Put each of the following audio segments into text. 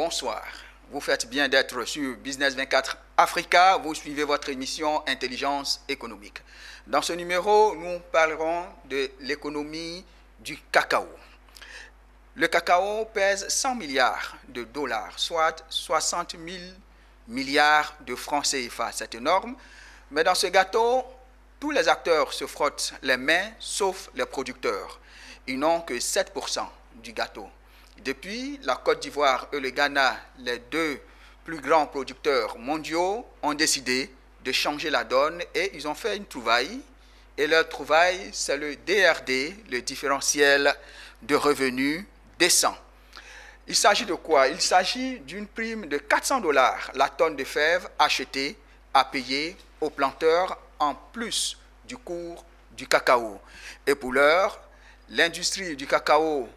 bonsoir. Vous faites bien d'être sur Business 24 Africa. Vous suivez votre émission Intelligence économique. Dans ce numéro, nous parlerons de l'économie du cacao. Le cacao pèse 100 milliards de dollars, soit 60 000 milliards de francs CFA. C'est énorme. Mais dans ce gâteau, tous les acteurs se frottent les mains, sauf les producteurs. Ils n'ont que 7% du gâteau. Depuis, la Côte d'Ivoire et le Ghana, les deux plus grands producteurs mondiaux, ont décidé de changer la donne et ils ont fait une trouvaille. Et leur trouvaille, c'est le DRD, le différentiel de revenus décent. Il s'agit de quoi? Il s'agit d'une prime de 400 dollars la tonne de fèves achetée à payer aux planteurs en plus du cours du cacao. Et pour l'heure, l'industrie du cacao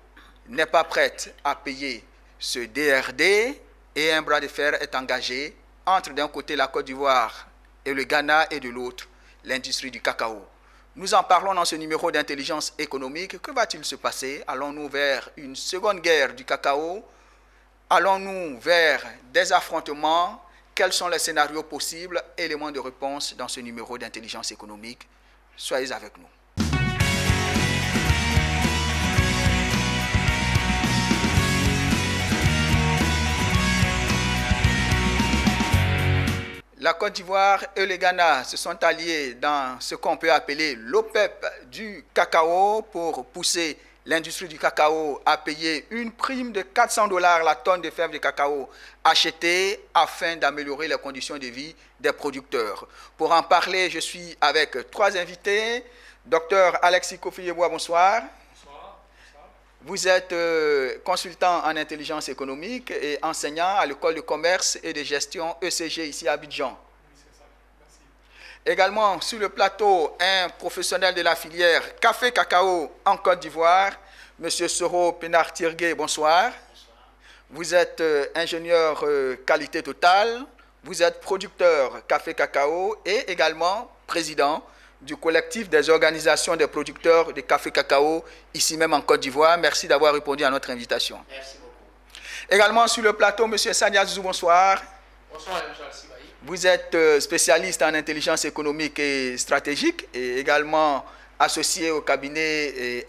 n'est pas prête à payer ce DRD et un bras de fer est engagé entre d'un côté la Côte d'Ivoire et le Ghana et de l'autre l'industrie du cacao. Nous en parlons dans ce numéro d'intelligence économique. Que va-t-il se passer? Allons-nous vers une seconde guerre du cacao? Allons-nous vers des affrontements? Quels sont les scénarios possibles? Éléments de réponse dans ce numéro d'intelligence économique. Soyez avec nous. La Côte d'Ivoire et le Ghana se sont alliés dans ce qu'on peut appeler l'OPEP du cacao pour pousser l'industrie du cacao à payer une prime de 400 dollars la tonne de fèves de cacao achetée afin d'améliorer les conditions de vie des producteurs. Pour en parler, je suis avec trois invités. Docteur Alexis Kofi-Yeboah, bonsoir. Vous êtes consultant en intelligence économique et enseignant à l'école de commerce et de gestion ECG ici à Abidjan. Oui, c'est ça. Merci. Également sur le plateau, un professionnel de la filière café-cacao en Côte d'Ivoire, M. Soro Pénard-Tirgué, bonsoir. Bonsoir. Vous êtes ingénieur qualité totale, vous êtes producteur café-cacao et également président du collectif des organisations des producteurs de café-cacao, ici même en Côte d'Ivoire. Merci d'avoir répondu à notre invitation. Merci beaucoup. Également sur le plateau, M. Sania Zouzou, bonsoir. Bonsoir, M. Al-Sibaï. Vous êtes spécialiste en intelligence économique et stratégique et également associé au cabinet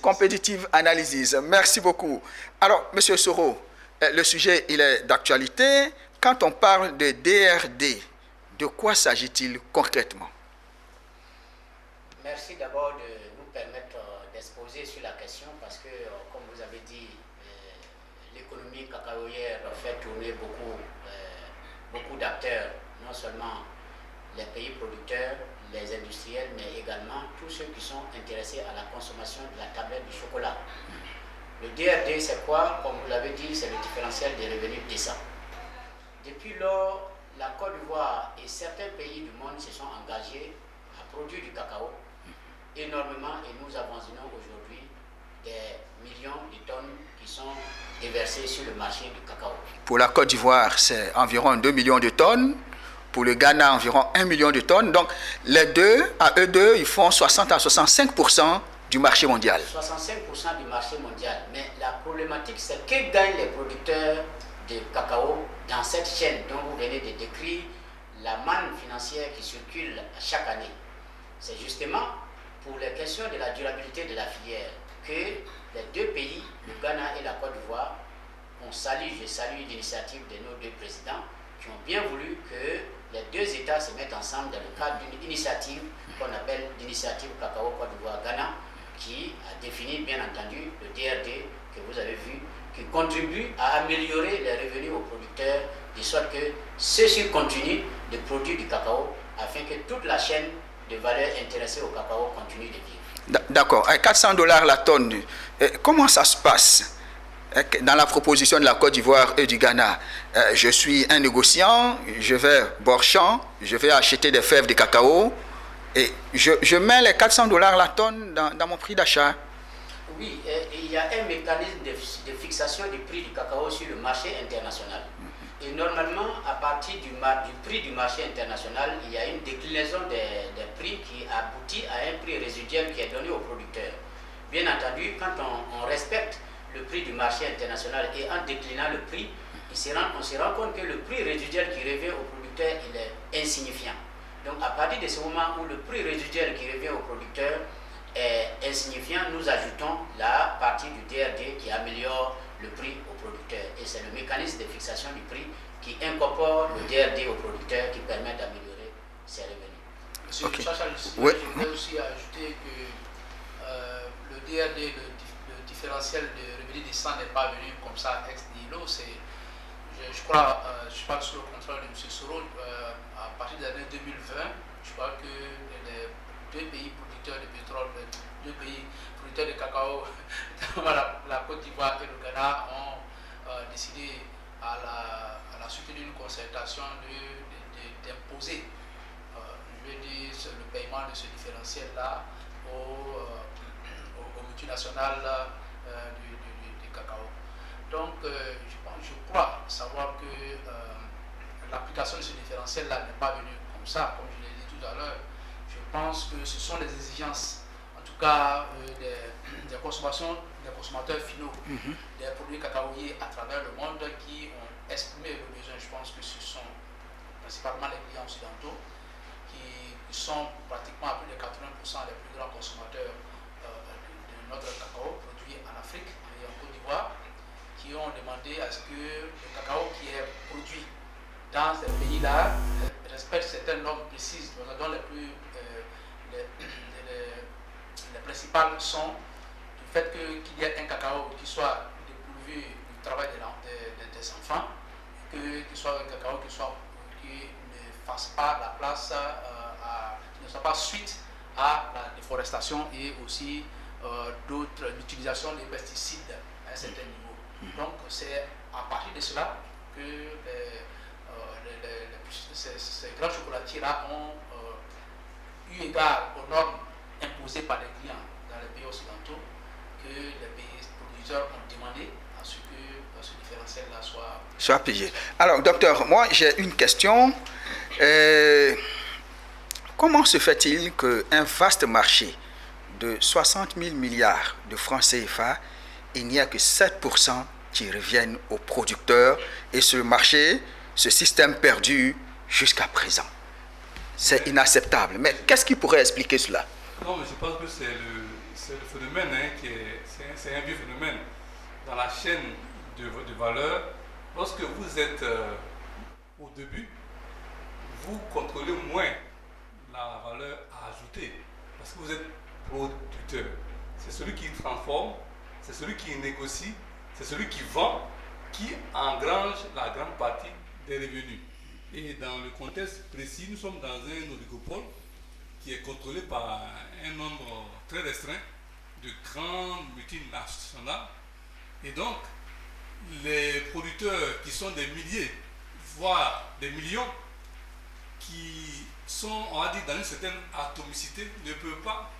Competitive Analysis. Merci beaucoup. Alors, M. Soro, le sujet il est d'actualité. Quand on parle de DRD, de quoi s'agit-il concrètement? Merci d'abord de nous permettre d'exposer sur la question parce que, comme vous avez dit, l'économie cacaoyère fait tourner beaucoup d'acteurs, non seulement les pays producteurs, les industriels, mais également tous ceux qui sont intéressés à la consommation de la tablette du chocolat. Le DRD, c'est quoi? Comme vous l'avez dit, c'est le différentiel des revenus décents. Depuis lors, la Côte d'Ivoire et certains pays du monde se sont engagés à produire du cacao énormément et nous avoisinons aujourd'hui des millions de tonnes qui sont déversées sur le marché du cacao. Pour la Côte d'Ivoire, c'est environ 2 millions de tonnes. Pour le Ghana, environ 1 million de tonnes. Donc, les deux, à eux deux, ils font 60 à 65% du marché mondial. 65% du marché mondial. Mais la problématique, c'est que gagnent les producteurs de cacao dans cette chaîne dont vous venez de décrire la manne financière qui circule chaque année. C'est justement pour les questions de la durabilité de la filière que les deux pays, le Ghana et la Côte d'Ivoire, je salue l'initiative de nos deux présidents qui ont bien voulu que les deux États se mettent ensemble dans le cadre d'une initiative qu'on appelle l'initiative Cacao Côte d'Ivoire-Ghana qui a défini bien entendu le DRD que vous avez vu qui contribue à améliorer les revenus aux producteurs, de sorte que ceux-ci continuent de produire du cacao afin que toute la chaîne de valeur intéressée au cacao continue de vivre. D'accord. À 400 dollars la tonne, comment ça se passe dans la proposition de la Côte d'Ivoire et du Ghana? Je suis un négociant, je vais bord champ, je vais acheter des fèves de cacao et je mets les 400 dollars la tonne dans mon prix d'achat. Oui, il y a un mécanisme de fixation du prix du cacao sur le marché international. Et normalement, à partir du prix du marché international, il y a une déclinaison des prix qui aboutit à un prix résiduel qui est donné aux producteurs. Bien entendu, quand on respecte le prix du marché international et en déclinant le prix, on se rend compte que le prix résiduel qui revient au producteur, il est insignifiant. Donc à partir de ce moment où le prix résiduel qui revient au producteur est insignifiant, nous ajoutons la partie du DRD qui améliore le prix au producteur. Et c'est le mécanisme de fixation du prix qui incorpore le DRD au producteur qui permet d'améliorer ses revenus. Monsieur Chacha, je Ouais. voudrais aussi ajouter que le DRD, le différentiel de revenus décent n'est pas venu comme ça ex nihilo. Je crois, je parle sous le contrôle de M. Soro, à partir de l'année 2020, je crois que les deux pays producteurs de pétrole, deux pays producteurs de cacao, la Côte d'Ivoire et le Ghana, ont décidé à la suite d'une concertation d'imposer je veux dire, le paiement de ce différentiel-là aux multinationales du cacao. Donc, je crois savoir que l'application de ce différentiel-là n'est pas venue comme ça, comme je l'ai dit tout à l'heure. Je pense que ce sont les exigences, en tout cas des consommateurs finaux, des produits cacaoyers à travers le monde qui ont exprimé le besoin. Je pense que ce sont principalement les clients occidentaux qui sont pratiquement à plus de 80% les plus grands consommateurs de notre cacao produit en Afrique et en Côte d'Ivoire, qui ont demandé à ce que le cacao qui est produit dans ces pays-là respecte certaines normes précises, dont les principales sont du fait qu'il y ait un cacao qui soit dépourvu du travail des enfants, qu'il soit un cacao qui ne fasse pas la place, qui ne soit pas suite à la déforestation et aussi l'utilisation des pesticides à un certain niveau. Donc c'est à partir de cela que ces grands chocolatiers-là ont eu égard aux normes imposées par les clients dans les pays occidentaux que les pays producteurs ont demandé à ce que ce différentiel-là soit payé. Alors, docteur, moi j'ai une question. Comment se fait-il qu'un vaste marché de 60 000 milliards de francs CFA, il n'y a que 7% qui reviennent aux producteurs et ce marché, ce système perdure jusqu'à présent? C'est inacceptable. Mais qu'est-ce qui pourrait expliquer cela? Non, mais je pense que c'est le phénomène c'est un vieux phénomène. Dans la chaîne de valeur, lorsque vous êtes au début, vous contrôlez moins la valeur à ajouter parce que vous êtes producteur. C'est celui qui transforme, c'est celui qui négocie, c'est celui qui vend, qui engrange la grande partie des revenus. Et dans le contexte précis, nous sommes dans un oligopole qui est contrôlé par un nombre très restreint de grandes multinationales. Et donc, les producteurs qui sont des milliers, voire des millions, qui sont, on va dire, dans une certaine atomicité, ne peuvent pas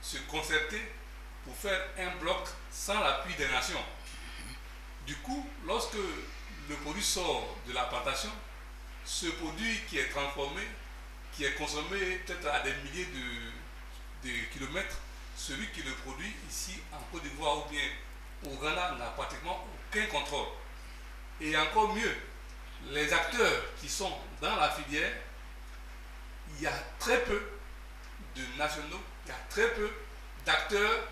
se concerter pour faire un bloc sans l'appui des nations. Du coup, lorsque le produit sort de la plantation, ce produit qui est transformé, qui est consommé peut-être à des milliers de kilomètres, celui qui le produit ici en Côte d'Ivoire ou bien au Ghana n'a pratiquement aucun contrôle. Et encore mieux, les acteurs qui sont dans la filière, il y a très peu de nationaux, il y a très peu d'acteurs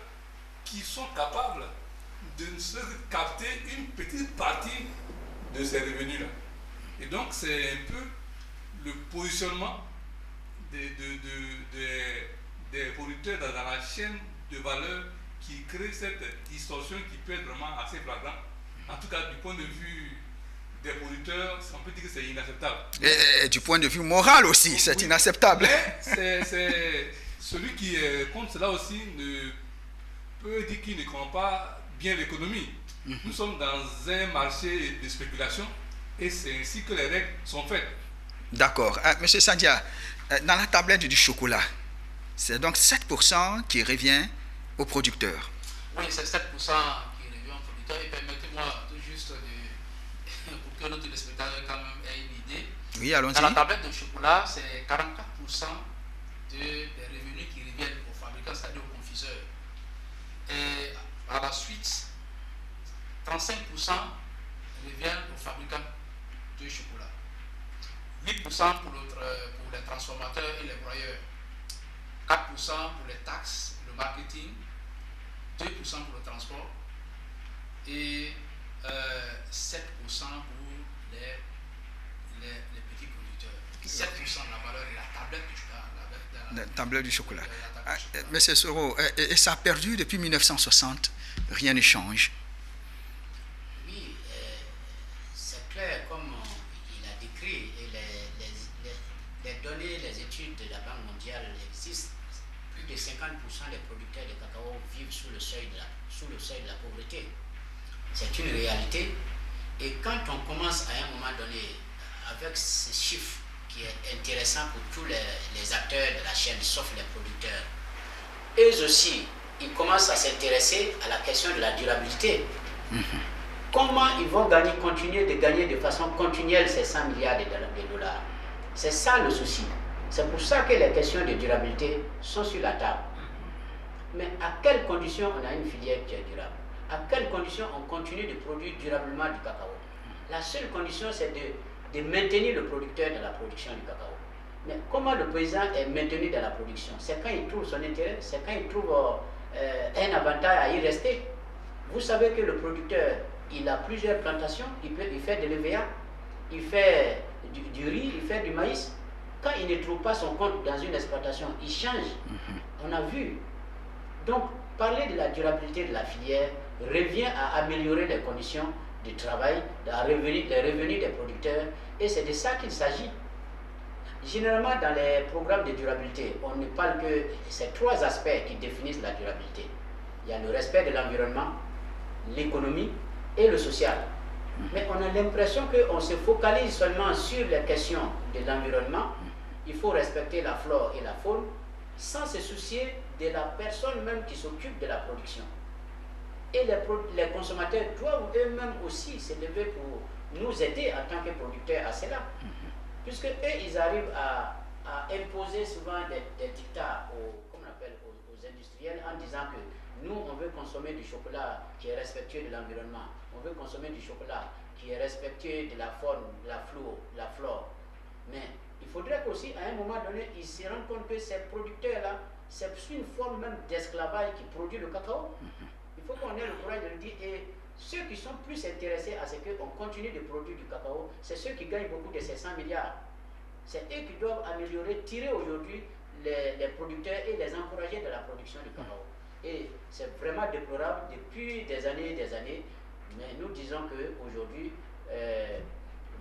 qui sont capables de se capter une petite partie de ces revenus-là. Et donc c'est un peu le positionnement des producteurs dans la chaîne de valeur qui crée cette distorsion qui peut être vraiment assez flagrante. En tout cas, du point de vue des producteurs, on peut dire que c'est inacceptable. Et du point de vue moral aussi, c'est inacceptable. Mais c'est celui qui compte cela aussi ne peut dire qu'il ne comprend pas bien l'économie. Nous sommes dans un marché de spéculation et c'est ainsi que les règles sont faites. D'accord. Monsieur Sandia, dans la tablette du chocolat, c'est donc 7% qui revient aux producteurs. Oui, c'est 7% qui revient aux producteurs. Et permettez-moi tout juste pour que nos téléspectateurs quand même aient une idée. Oui, allons-y. Dans la tablette de chocolat, c'est 44% des revenus qui reviennent aux fabricants, c'est-à-dire aux confiseurs. Et à la suite, 35% reviennent aux fabricants de chocolat, 8% pour les transformateurs et les broyeurs, 4% pour les taxes, le marketing, 2% pour le transport et 7% pour les petits producteurs. 7% de la valeur de la tablette du chocolat. La tablette du chocolat. Monsieur Soro, et ça a perdu depuis 1960, rien ne change. Oui, c'est clair, comme il a décrit, et les données, les études de la Banque mondiale existent. Plus de 50% des producteurs de cacao vivent sous le seuil de la pauvreté. C'est une réalité. Et quand on commence à un moment donné avec ce chiffre qui est intéressant pour tous les acteurs de la chaîne, sauf les producteurs, eux aussi, ils commencent à s'intéresser à la question de la durabilité. Comment ils vont continuer de gagner de façon continuelle ces 100 milliards de dollars? C'est ça le souci. C'est pour ça que les questions de durabilité sont sur la table. Mais à quelles conditions on a une filière qui est durable? À quelles conditions on continue de produire durablement du cacao? La seule condition, c'est de maintenir le producteur dans la production du cacao. Mais comment le paysan est maintenu dans la production? C'est quand il trouve son intérêt, c'est quand il trouve un avantage à y rester. Vous savez que le producteur, il a plusieurs plantations, il fait de l'EVA, il fait du riz, il fait du maïs. Quand il ne trouve pas son compte dans une exploitation, il change. On a vu. Donc, parler de la durabilité de la filière revient à améliorer les conditions de travail, les revenus des producteurs, et c'est de ça qu'il s'agit. Généralement, dans les programmes de durabilité, on ne parle que ces trois aspects qui définissent la durabilité. Il y a le respect de l'environnement, l'économie et le social. Mais on a l'impression qu'on se focalise seulement sur les questions de l'environnement. Il faut respecter la flore et la faune sans se soucier de la personne même qui s'occupe de la production. Et les consommateurs doivent eux-mêmes aussi se lever pour nous aider en tant que producteurs à cela. Puisque eux, ils arrivent à imposer souvent des dictats aux industriels en disant que nous, on veut consommer du chocolat qui est respectueux de l'environnement. On veut consommer du chocolat qui est respectueux de la faune, de la flore. Mais il faudrait qu'aussi, à un moment donné, ils se rendent compte que ces producteurs-là, c'est une forme même d'esclavage qui produit le cacao. Il faut qu'on ait le courage de le dire. Et ceux qui sont plus intéressés à ce qu'on continue de produire du cacao, c'est ceux qui gagnent beaucoup de ces 100 milliards. C'est eux qui doivent améliorer, tirer aujourd'hui les producteurs et les encourager de la production du cacao. Et c'est vraiment déplorable depuis des années, mais nous disons qu'aujourd'hui,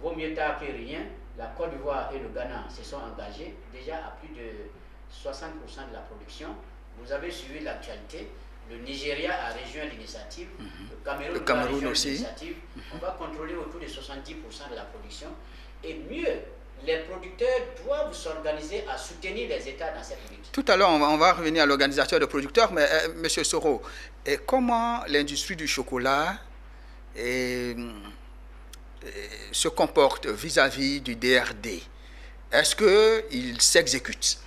vaut mieux tard que rien. La Côte d'Ivoire et le Ghana se sont engagés déjà à plus de 60% de la production. Vous avez suivi l'actualité. Le Nigeria a rejoint l'initiative, le Cameroun aussi. L'initiative. On va contrôler autour de 70% de la production. Et mieux, les producteurs doivent s'organiser à soutenir les États dans cette lutte. Tout à l'heure, on va revenir à l'organisateur de producteurs, mais M. Soro, comment l'industrie du chocolat se comporte vis-à-vis du DRD? Est-ce qu'il s'exécute?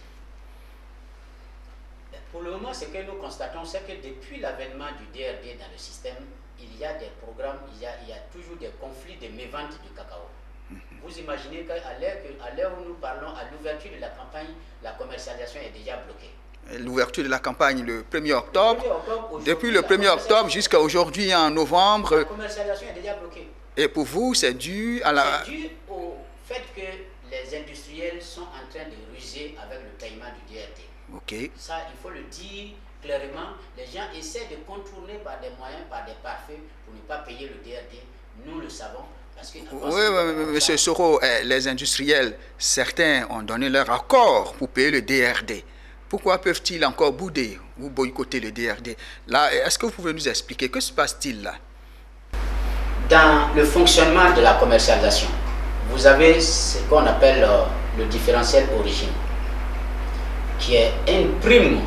Pour le moment, ce que nous constatons, c'est que depuis l'avènement du DRD dans le système, il y a des programmes, il y a toujours des conflits de mévente du cacao. Vous imaginez qu'à l'heure où nous parlons, à l'ouverture de la campagne, la commercialisation est déjà bloquée. L'ouverture de la campagne le 1er octobre, depuis le 1er octobre jusqu'à aujourd'hui en novembre. La commercialisation est déjà bloquée. Et pour vous, c'est dû à la... C'est dû au fait que les industriels sont en train de ruser avec le paiement du DRD. Ok. Ça, il faut le dire clairement. Les gens essaient de contourner par des moyens, par des parfaits, pour ne pas payer le DRD. Nous le savons. Oui, M. Soro, les industriels, certains ont donné leur accord pour payer le DRD. Pourquoi peuvent-ils encore bouder ou boycotter le DRD? Là, est-ce que vous pouvez nous expliquer, que se passe-t-il là? Dans le fonctionnement de la commercialisation, vous avez ce qu'on appelle le différentiel origine, qui est une prime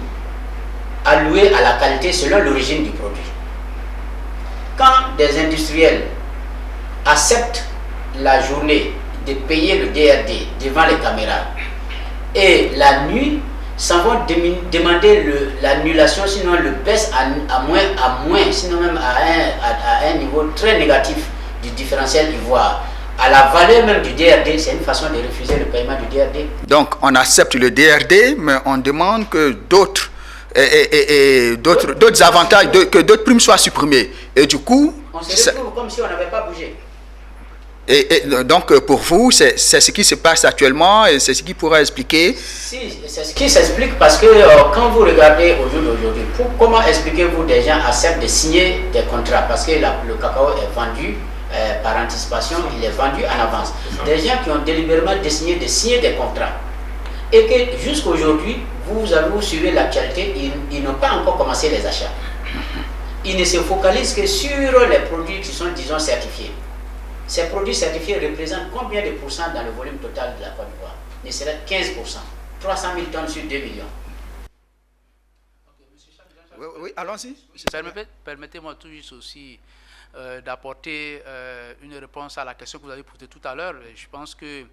allouée à la qualité selon l'origine du produit. Quand des industriels acceptent la journée de payer le DRD devant les caméras et la nuit, s'en vont demander l'annulation, sinon le baisse à moins, sinon même à un niveau très négatif du différentiel ivoire. À la valeur même du DRD, c'est une façon de refuser le paiement du DRD. Donc on accepte le DRD, mais on demande que d'autres avantages, que d'autres primes soient supprimées. Et du coup, on se retrouve comme si on n'avait pas bougé. Et donc pour vous, c'est ce qui se passe actuellement et c'est ce qui pourrait expliquer. Si, c'est ce qui s'explique parce que quand vous regardez au jour d'aujourd'hui, comment expliquez-vous des gens acceptent de signer des contrats parce que le cacao est vendu par anticipation, il est vendu en avance. Des gens qui ont délibérément décidé de signer des contrats et que jusqu'aujourd'hui, vous suivez l'actualité, ils n'ont pas encore commencé les achats. Ils ne se focalisent que sur les produits qui sont, disons, certifiés. Ces produits certifiés représentent combien de pourcents dans le volume total de la Côte d'Ivoire? Ne serait 15%. 300 000 tonnes sur 2 millions. Oui, allons-y. Permettez-moi tout juste aussi d'apporter une réponse à la question que vous avez posée tout à l'heure. Je pense que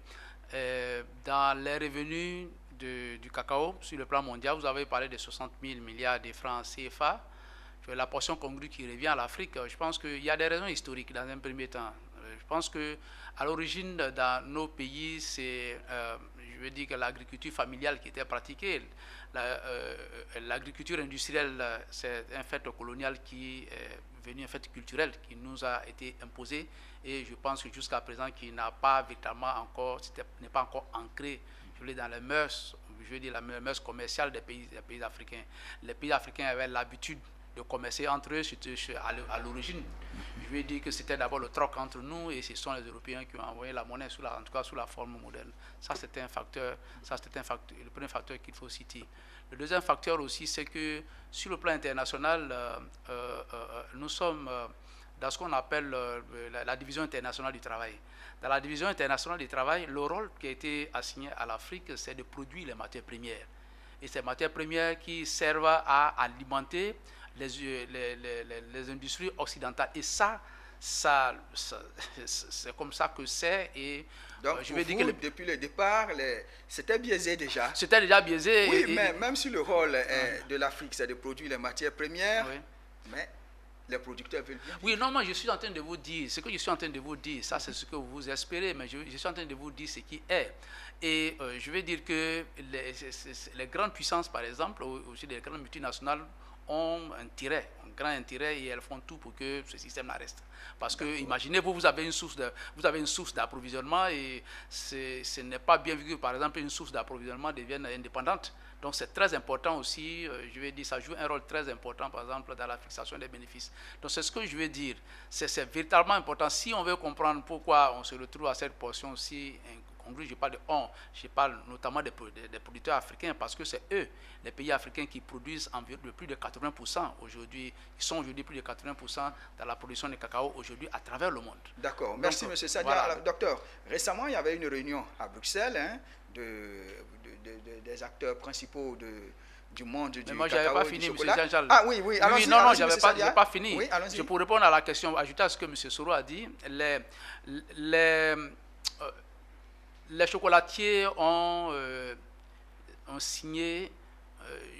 dans les revenus du cacao sur le plan mondial, vous avez parlé de 60 000 milliards de francs CFA. La portion congrue qui revient à l'Afrique, je pense qu'il y a des raisons historiques dans un premier temps. Je pense qu'à l'origine, dans nos pays, c'est, je veux dire, que l'agriculture familiale qui était pratiquée. L'agriculture industrielle, c'est un fait colonial qui est devenu un fait culturel qui nous a été imposé. Et je pense que jusqu'à présent, qui n'a pas véritablement encore, n'est pas encore ancré, je veux dire, dans les mœurs, je veux dire, les mœurs commerciales des pays africains. Les pays africains avaient l'habitude de commercer entre eux, à l'origine. Je veux dire que c'était d'abord le troc entre nous et ce sont les Européens qui ont envoyé la monnaie, en tout cas sous la forme moderne. Ça, c'était un facteur, le premier facteur qu'il faut citer. Le deuxième facteur aussi, c'est que sur le plan international, nous sommes dans ce qu'on appelle la division internationale du travail. Dans la division internationale du travail, le rôle qui a été assigné à l'Afrique, c'est de produire les matières premières. Et ces matières premières qui servent à alimenter les industries occidentales. Et ça c'est comme ça que c'est. Et donc, je veux dire que depuis le départ, c'était biaisé déjà. C'était déjà biaisé. Oui, mais même si le rôle de l'Afrique, c'est de produire les matières premières, oui, mais les producteurs veulent bien. Oui, non, moi je suis en train de vous dire, ce que je suis en train de vous dire, ça c'est ce que vous espérez, mais je suis en train de vous dire ce qui est. Et je vais dire que les grandes puissances, par exemple, aussi les grandes multinationales, ont un grand intérêt et elles font tout pour que ce système reste. Parce que, imaginez, vous avez une source d'approvisionnement et ce n'est pas bien vu que, par exemple, une source d'approvisionnement devienne indépendante. Donc, c'est très important aussi, je vais dire, ça joue un rôle très important, par exemple, dans la fixation des bénéfices. Donc, c'est ce que je veux dire. C'est véritablement important. Si on veut comprendre pourquoi on se retrouve à cette portion aussi congrue, je parle de on, je parle notamment des producteurs africains, parce que c'est eux, les pays africains, qui produisent environ de plus de 80% aujourd'hui, qui sont aujourd'hui plus de 80% dans la production de cacao aujourd'hui à travers le monde. D'accord, merci M. Sadia. Voilà. Docteur, récemment, il y avait une réunion à Bruxelles des acteurs principaux du monde du cacao. Mais moi, je n'avais pas fini, M. Jean-Charles. Ah oui, oui, allons-y. Non, non, je n'ai pas fini. Oui, je pour répondre à la question, ajouter à ce que M. Soro a dit, les chocolatiers ont signé,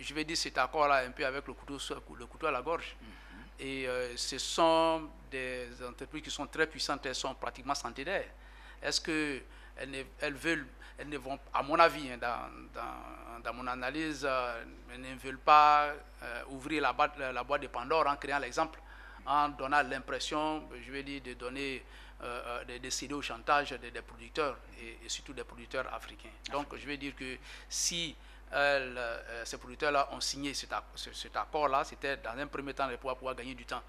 je vais dire cet accord-là un peu avec le couteau à la gorge. Et ce sont des entreprises qui sont très puissantes, elles sont pratiquement centenaires. Est-ce qu'elles ne vont, à mon avis, dans mon analyse, elles ne veulent pas ouvrir la boîte de Pandore en créant l'exemple, en donnant l'impression, je vais dire, de donner, de céder au chantage des producteurs et surtout des producteurs africains. Donc, je vais dire que si ces producteurs-là ont signé cet accord-là, c'était dans un premier temps de pouvoir gagner du temps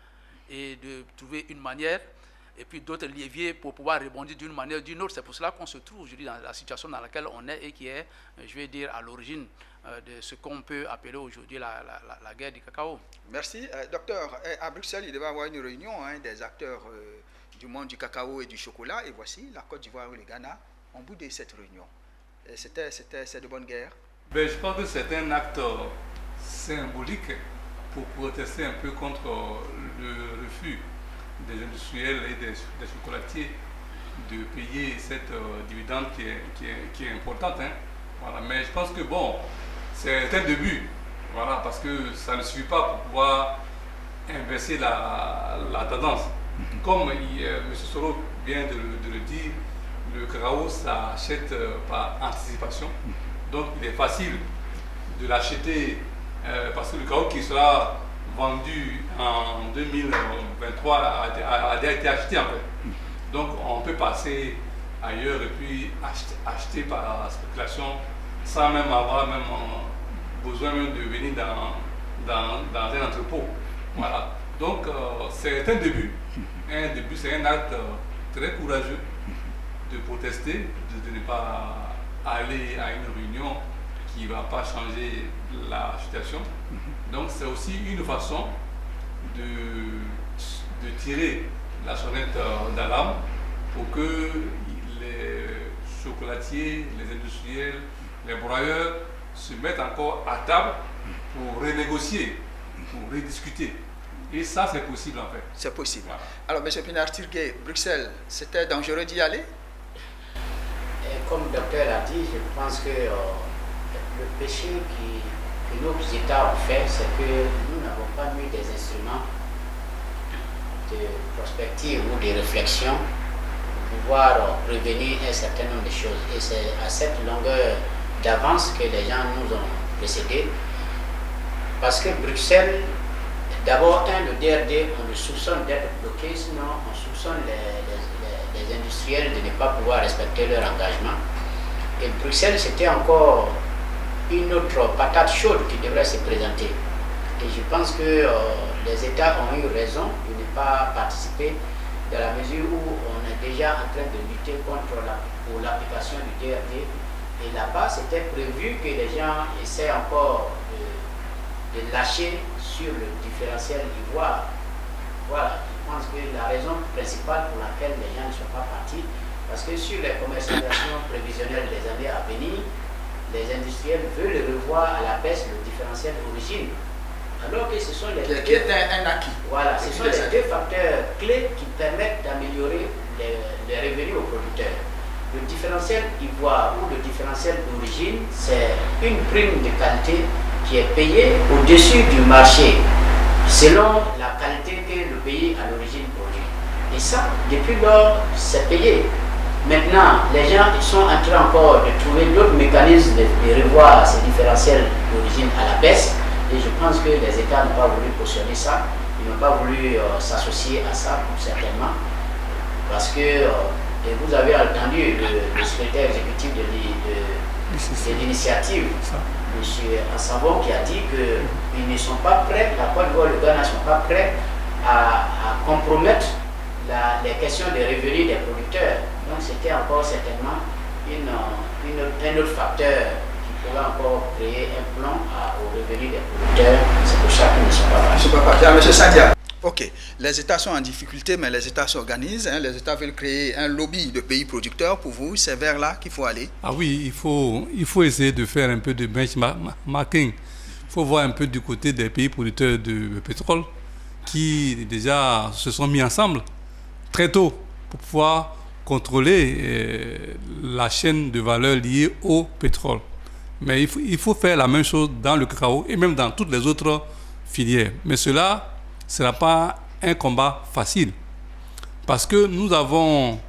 et de trouver une manière et puis d'autres leviers pour pouvoir rebondir d'une manière ou d'une autre. C'est pour cela qu'on se trouve aujourd'hui dans la situation dans laquelle on est et qui est, je vais dire, à l'origine de ce qu'on peut appeler aujourd'hui la guerre du cacao. Merci. Docteur, à Bruxelles, il devait y avoir une réunion des acteurs du monde du cacao et du chocolat. Et voici, la Côte d'Ivoire et le Ghana ont boudé cette réunion. C'est de bonne guerre. Ben, je pense que c'est un acte symbolique pour protester un peu contre le refus des industriels et des chocolatiers de payer cette dividende qui est importante. Hein. Voilà. Mais je pense que bon, c'est un début. Voilà, parce que ça ne suffit pas pour pouvoir inverser la tendance. Comme M. Soro vient de le dire, le cacao s'achète par anticipation. Donc il est facile de l'acheter parce que le cacao qui sera vendu en 2023 a déjà été acheté en fait. Donc on peut passer ailleurs et puis acheter par spéculation sans même avoir besoin même de venir dans un entrepôt. Voilà. Donc c'est un début. Un début, c'est un acte très courageux de protester, de ne pas aller à une réunion qui ne va pas changer la situation. Donc c'est aussi une façon de tirer la sonnette d'alarme pour que les chocolatiers, les industriels, les broyeurs se mettent encore à table pour renégocier, pour rediscuter. Et ça, c'est possible en fait. C'est possible. Voilà. Alors, M. Pinar-Tirgué, Bruxelles, c'était dangereux d'y aller? Et comme le docteur l'a dit, je pense que le péché que nos États ont fait, c'est que nous n'avons pas mis des instruments de prospective ou de réflexion pour pouvoir prévenir un certain nombre de choses. Et c'est à cette longueur d'avance que les gens nous ont précédés. Parce que Bruxelles, d'abord, le DRD, on le soupçonne d'être bloqué, sinon on soupçonne les industriels de ne pas pouvoir respecter leur engagement. Et Bruxelles, c'était encore une autre patate chaude qui devrait se présenter. Et je pense que les États ont eu raison de ne pas participer dans la mesure où on est déjà en train de lutter contre l'application du DRD. Et là-bas, c'était prévu que les gens essaient encore de lâcher sur le différentiel ivoire. Voilà, je pense que la raison principale pour laquelle les gens ne sont pas partis, parce que sur les commercialisations prévisionnelles des années à venir, les industriels veulent revoir à la baisse le différentiel d'origine. Alors que ce sont les qui est un acquis. Voilà, ce sont les deux facteurs clés qui permettent d'améliorer les revenus aux producteurs. Le différentiel ivoire ou le différentiel d'origine, c'est une prime de qualité qui est payée au-dessus du marché selon la qualité que le pays à l'origine produit. Et ça, depuis lors, c'est payé. Maintenant, les gens ils sont en train encore de trouver d'autres mécanismes de revoir ces différentiels d'origine à la baisse. Et je pense que les États n'ont pas voulu cautionner ça. Ils n'ont pas voulu s'associer à ça, certainement. Parce que, et vous avez entendu le secrétaire exécutif de l'initiative, M. Assavon, qui a dit qu'ils ne sont pas prêts, la Côte d'Ivoire et le Ghana ne sont pas prêts à compromettre les questions des revenus des producteurs. Donc c'était encore certainement un autre facteur qui pourrait encore créer un plan aux revenus des producteurs. C'est pour ça qu'ils ne sont pas partis. Je ne sais pas partir. M. Sandia. Ok, les États sont en difficulté, mais les États s'organisent. Les États veulent créer un lobby de pays producteurs. Pour vous, c'est vers là qu'il faut aller? Ah oui, il faut essayer de faire un peu de benchmarking. Il faut voir un peu du côté des pays producteurs de pétrole qui déjà se sont mis ensemble très tôt pour pouvoir contrôler la chaîne de valeur liée au pétrole. Mais il faut faire la même chose dans le cacao et même dans toutes les autres filières. Mais cela ne sera pas un combat facile parce que nous avons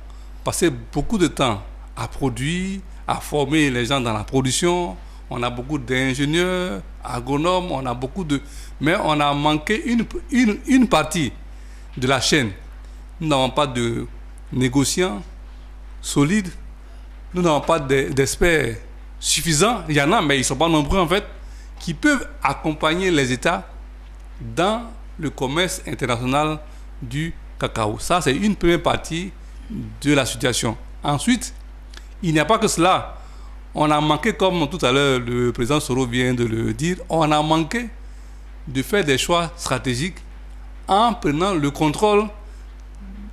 passé beaucoup de temps à produire, à former les gens dans la production. On a beaucoup d'ingénieurs, agronomes, on a beaucoup de... Mais on a manqué une partie de la chaîne. Nous n'avons pas de négociants solides, nous n'avons pas d'experts suffisants. Il y en a, mais ils ne sont pas nombreux en fait, qui peuvent accompagner les États dans le commerce international du cacao. Ça, c'est une première partie de la situation. Ensuite, il n'y a pas que cela. On a manqué, comme tout à l'heure le président Soro vient de le dire, on a manqué de faire des choix stratégiques en prenant le contrôle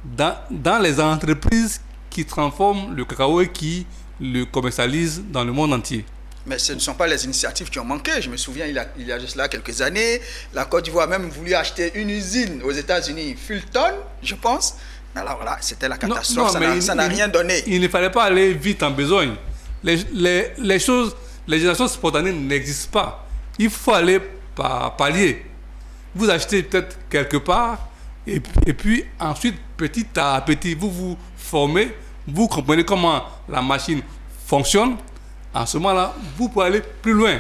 dans les entreprises qui transforment le cacao et qui le commercialisent dans le monde entier. Mais ce ne sont pas les initiatives qui ont manqué. Je me souviens, il y a juste là quelques années, la Côte d'Ivoire a même voulu acheter une usine aux États-Unis, Fulton, je pense. Alors là, c'était la catastrophe, ça n'a rien donné. Il ne fallait pas aller vite en besogne. Les choses les générations spontanées n'existent pas. Il faut aller par palier. Vous achetez peut-être quelque part, et puis ensuite, petit à petit, vous vous formez, vous comprenez comment la machine fonctionne. En ce moment-là, vous pouvez aller plus loin.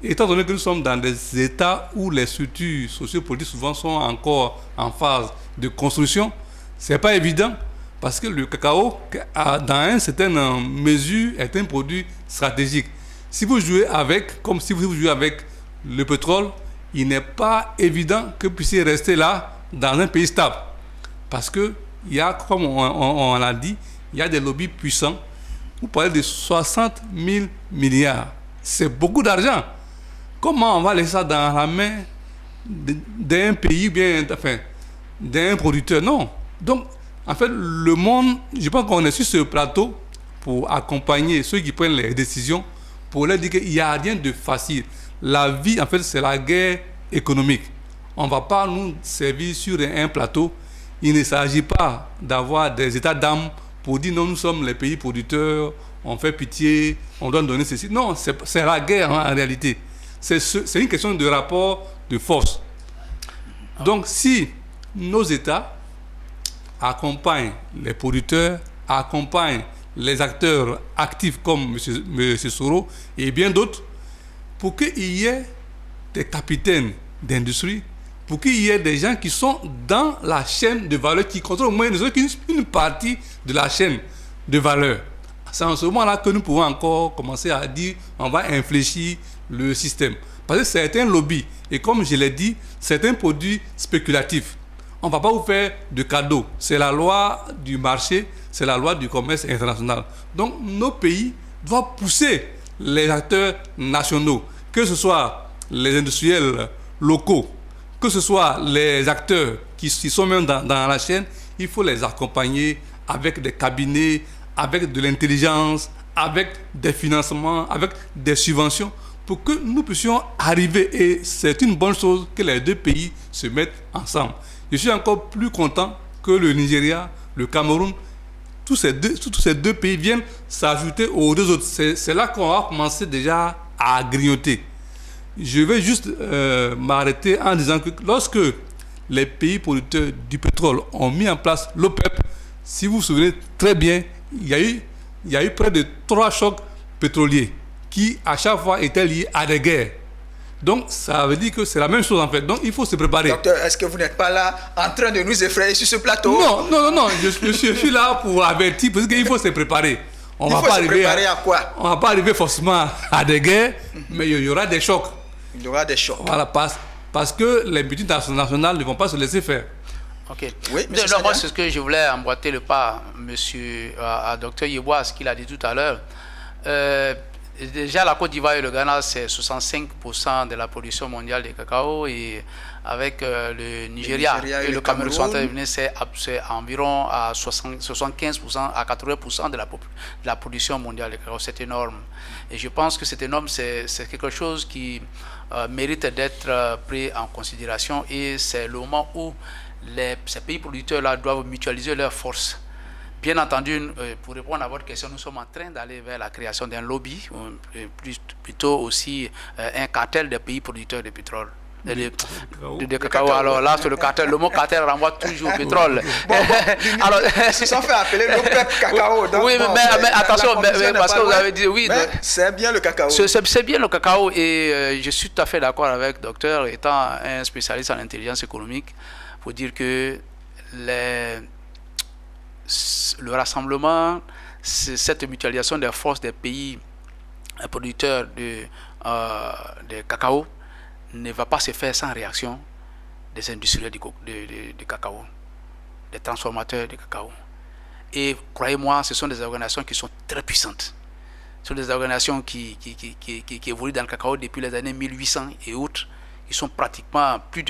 Étant donné que nous sommes dans des États où les structures sociopolitiques souvent sont encore en phase de construction, ce n'est pas évident parce que le cacao, dans une certaine mesure, est un produit stratégique. Si vous jouez avec, comme si vous jouez avec le pétrole, il n'est pas évident que vous puissiez rester là dans un pays stable. Parce qu'il y a, comme on l'a dit, il y a des lobbies puissants. Vous parlez de 60 000 milliards. C'est beaucoup d'argent. Comment on va laisser ça dans la main d'un pays, bien, enfin, d'un producteur? Non. Donc, en fait, le monde, je pense qu'on est sur ce plateau pour accompagner ceux qui prennent les décisions, pour leur dire qu'il n'y a rien de facile. La vie, en fait, c'est la guerre économique. On ne va pas nous servir sur un plateau. Il ne s'agit pas d'avoir des états d'âme pour dire non, nous sommes les pays producteurs, on fait pitié, on doit donner ceci. Non, c'est la guerre en réalité. C'est une question de rapport de force. Donc, si nos États accompagnent les producteurs, accompagnent les acteurs actifs comme M. Soro et bien d'autres, pour qu'il y ait des capitaines d'industrie, pour qu'il y ait des gens qui sont dans la chaîne de valeur, qui contrôlent au moins une partie de la chaîne de valeur. C'est en ce moment-là que nous pouvons encore commencer à dire on va infléchir le système. Parce que c'est un lobby. Et comme je l'ai dit, c'est un produit spéculatif. On ne va pas vous faire de cadeaux. C'est la loi du marché, c'est la loi du commerce international. Donc nos pays doivent pousser les acteurs nationaux, que ce soit les industriels locaux, que ce soit les acteurs qui sont même dans la chaîne, il faut les accompagner avec des cabinets, avec de l'intelligence, avec des financements, avec des subventions, pour que nous puissions arriver. Et c'est une bonne chose que les deux pays se mettent ensemble. Je suis encore plus content que le Nigeria, le Cameroun, tous ces deux pays viennent s'ajouter aux deux autres. C'est là qu'on va commencer déjà à grignoter. Je vais juste m'arrêter en disant que lorsque les pays producteurs du pétrole ont mis en place l'OPEP, si vous vous souvenez très bien, il y a eu près de 3 chocs pétroliers qui, à chaque fois, étaient liés à des guerres. Donc, ça veut dire que c'est la même chose en fait. Donc, il faut se préparer. Docteur, est-ce que vous n'êtes pas là en train de nous effrayer sur ce plateau? Non. Je suis là pour avertir parce qu'il faut se préparer. Il faut se préparer à quoi? On ne va pas arriver forcément à des guerres, mais il y aura des chocs. Il y aura des chocs. Voilà, parce que les multinationales ne vont pas se laisser faire. Ok. Oui, non, moi, c'est ce que je voulais emboîter le pas, à Dr Yeboah, ce qu'il a dit tout à l'heure. Déjà, la Côte d'Ivoire et le Ghana, c'est 65% de la production mondiale de cacao. Et avec le Nigeria et le Cameroun sont intervenus, c'est environ à 75% à 80% de la production mondiale de cacao. C'est énorme. Et je pense que c'est énorme, c'est quelque chose qui mérite d'être pris en considération. Et c'est le moment où ces pays producteurs-là doivent mutualiser leurs forces. Bien entendu, pour répondre à votre question, nous sommes en train d'aller vers la création d'un lobby, plutôt aussi un cartel des pays producteurs de pétrole. De cacao. Alors là, sur le cartel, le mot cartel renvoie toujours au pétrole. Alors, ils se sont fait appeler l'OPEP cacao. Donc, oui, mais attention, parce que vous avez dit oui. C'est bien le cacao. C'est bien le cacao et je suis tout à fait d'accord avec le docteur, étant un spécialiste en intelligence économique, pour dire que le rassemblement, cette mutualisation des forces des pays producteurs de cacao ne va pas se faire sans réaction des industriels du cacao, des transformateurs de cacao. Et croyez-moi, ce sont des organisations qui sont très puissantes. Ce sont des organisations qui évoluent dans le cacao depuis les années 1800 et autres, qui sont pratiquement plus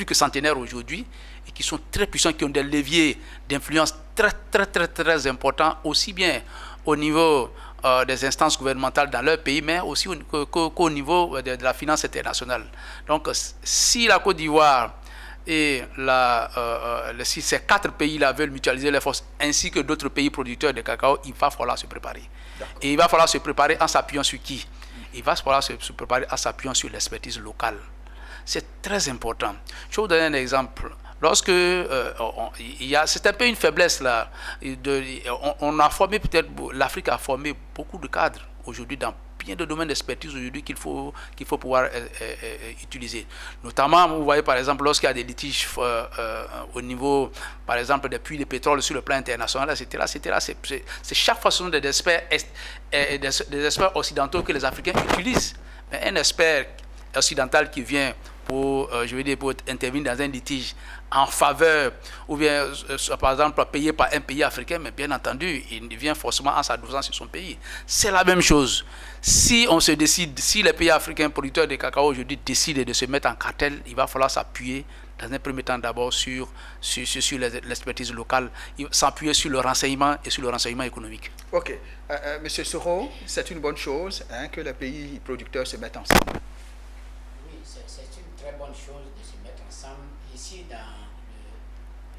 que centenaires aujourd'hui, et qui sont très puissants, qui ont des leviers d'influence très importants, aussi bien au niveau des instances gouvernementales dans leur pays, mais aussi qu'au niveau de la finance internationale. Donc, si la Côte d'Ivoire et si ces 4 pays-là veulent mutualiser les forces, ainsi que d'autres pays producteurs de cacao, il va falloir se préparer. Et il va falloir se préparer en s'appuyant sur qui? Il va falloir se préparer en s'appuyant sur l'expertise locale. C'est très important. Je vais vous donner un exemple. Lorsque c'est un peu une faiblesse là, on a formé peut-être, l'Afrique a formé beaucoup de cadres aujourd'hui dans bien de domaines d'expertise aujourd'hui qu'il faut pouvoir utiliser. Notamment, vous voyez par exemple, lorsqu'il y a des litiges au niveau, par exemple, des puits de pétrole sur le plan international, etc. C'est chaque fois ce sont des experts occidentaux que les Africains utilisent. Mais un expert occidental qui vient pour intervenir dans un litige en faveur, ou bien par exemple payé par un pays africain, mais bien entendu, il vient forcément en s'adossant sur son pays. C'est la même chose. Si on se décide, si les pays africains producteurs de cacao aujourd'hui décident de se mettre en cartel, il va falloir s'appuyer dans un premier temps d'abord sur l'expertise locale, s'appuyer sur le renseignement et sur le renseignement économique. Ok. Monsieur Soro, c'est une bonne chose que les pays producteurs se mettent ensemble. Oui, c'est une très bonne chose de se mettre ensemble. Ici,